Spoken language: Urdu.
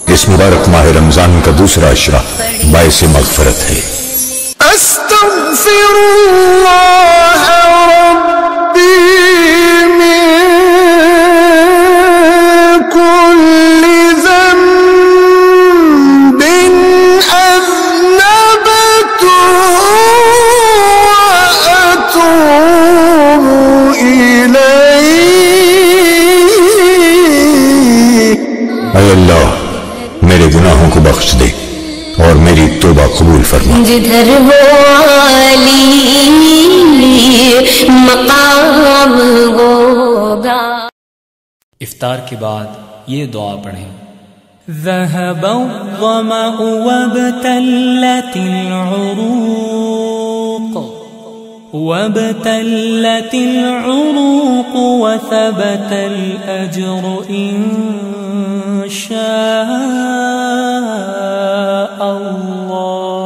اس مبارک ماہ رمضان کا دوسرا عشرہ باعث مغفرت ہے۔ استغفر اللہ ربی من کل ذنب اذنبته واتوب الیہ۔ اے اللہ میرے گناہوں کو بخش دے اور میری توبہ قبول فرما۔ جدھر وہ علی مقام ہوگا۔ افطار کے بعد یہ دعا پڑھیں۔ ذهب الظمأ وابتلت العروق وثبت الأجر إن شاء الله۔